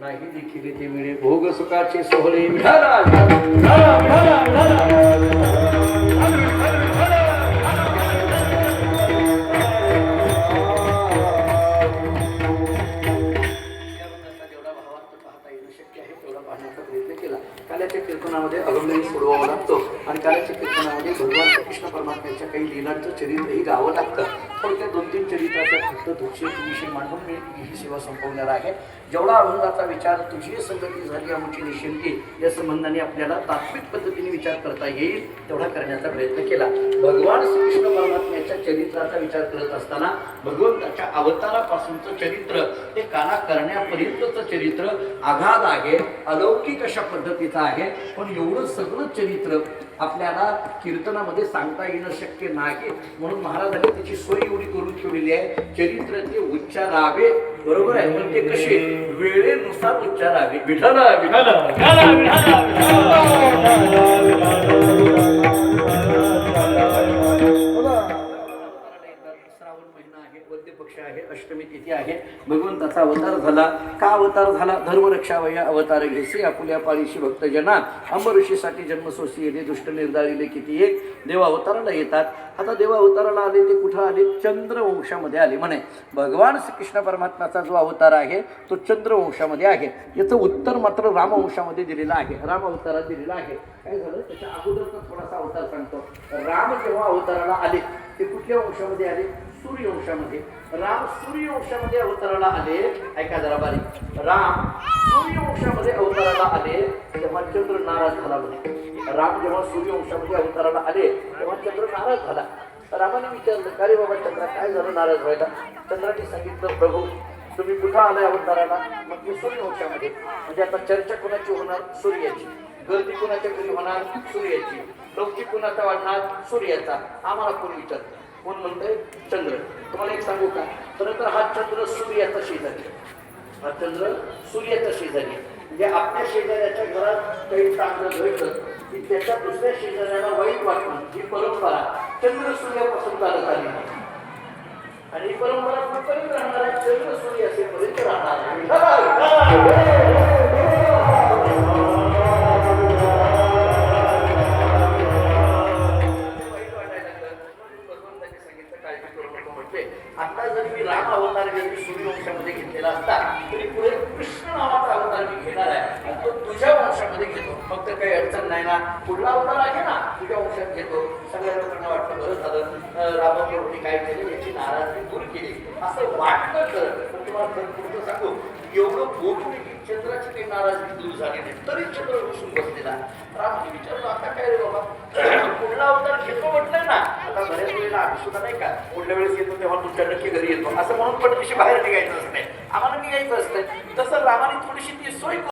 नाही देखील ते मिळे भोग सुखाचे सोहळे काल्याच्या कीर्तनामध्ये अभंगही सोडवावा लागतो आणि काल्याच्या कीर्तनामध्ये भगवान श्रीकृष्ण परमात्म्याच्या काही लीलांचं चरित्रही गावं लागतं. पण त्या 2-3 चरित्राच्या फक्त तुझे विषय मांडून मी ही सेवा संपवणार आहे. जेवढा अभंगाचा विचार तुझी संगती झाली आमची निश्चिंती या संबंधाने आपल्याला तात्विक पद्धतीने विचार करता येईल तेवढा करण्याचा प्रयत्न केला. भगवान श्रीकृष्ण परमात्म्याच्या चरित्राचा विचार करत असताना भगवंताच्या अवतारापासूनचं चरित्र ते काना करण्यापर्यंतचं चरित्र आघात आहे, अलौकिक अशा पद्धतीचं आहे. पण एवढं सगळं चरित्र आपल्याला कीर्तनामध्ये सांगता येणं शक्य नाही. म्हणून महाराजांनी त्याची सोय एवढी करून ठेवलेली आहे. चरित्र ते उच्चारावे, बरोबर आहे, पण ते कसे वेळेनुसार उच्चारावे. विठ्ठल विठ्ठल आहे, अष्टमी तिथी आहे. भगवंताचा अवतार झाला. का अवतार झाला? धर्मरक्षावया अवतार घेसे आपुल्या पाळीशी भक्तजना अंबऋषीसाठी जन्मसोसी येते दुष्ट निर्धारिले किती एक. देव अवताराला येतात. आता देव अवताराला आले ते कुठं आले? चंद्रवंशामध्ये आले. म्हणे भगवान श्रीकृष्ण परमात्म्याचा जो अवतार आहे तो चंद्रवंशामध्ये आहे. याचं उत्तर मात्र रामवंशामध्ये दिलेलं आहे, राम अवतारात दिलेलं आहे. काय झालं? त्याच्या अगोदरचा थोडासा अवतार सांगतो. राम जेव्हा अवताराला आले ते कुठल्या वंशामध्ये आले? सूर्यवंशामध्ये. राम सूर्यवंशामध्ये अवताराला आले. ऐका जरा बारीक. राम सूर्यवंशामध्ये अवताराला आले तेव्हा चंद्र नाराज झाला. म्हणे राम जेव्हा सूर्यवंशामध्ये अवताराला आले तेव्हा चंद्र नाराज झाला. रामाने विचारलं, का रे बाबा चंद्रा, काय झालं नाराज व्हायला? चंद्राने सांगितलं, प्रभू तुम्ही कुठं आलाय अवताराला? मग ते सूर्यवंशामध्ये. म्हणजे आता चर्चा कोणाची होणार? सूर्याची. गर्दी कोणाच्या घरी होणार? सूर्याची. लौकिक कोणाचा वाढणार? सूर्याचा. आम्हाला कोण विचारतं? कोण म्हणतंय? चंद्र. तुम्हाला एक सांगू का? खरं तर हा चंद्र सूर्याचा शेजारी. हा चंद्र सूर्याचा शेजारी. म्हणजे आपल्या शेजाऱ्याच्या घरात काही चांगलं घडलं की त्याच्या दुसऱ्या शेजाऱ्याला वाईट वाटणं ही परंपरा चंद्र सूर्यापासून चालत आली आहे. आणि ही परंपरा कुठपर्यंत राहणार आहे? चंद्र सूर्य असेपर्यंत राहणार आहे. आता जर मी राम अवतार जरी सूर्यवंशामध्ये घेतलेला असता तरी पुढे कृष्ण नावाचा अवतार मी घेणार आहे आणि तो तुझ्या वंशामध्ये घेतो. फक्त काही अडचण नाही ना? पुढला अवतार आहे ना तुझ्या वंशात घेतो. सगळ्या लोकांना वाटतं बरं झालं रामाप्रभूंनी काय केलं, याची नाराजगी दूर केली असं वाटतं. पण तुम्हाला पुढचं सांगू, एवढं बोलून चंद्राची काही नाराजगी दूर झाली नाही तरी चंद्र बसून बसलेला. रामाने विचारलं, आता काय रे बाबा पुढला अवतार घेतो म्हटलंय ना, आता वेळेला आम्ही सुद्धा नाही का पुढल्या वेळेस येतो तेव्हा तुमच्या नक्की घरी येतो असं म्हणून पण बाहेर निघायचं असते, आम्हाला निघायचं असतं. तसं रामाने थोडीशी ती सोय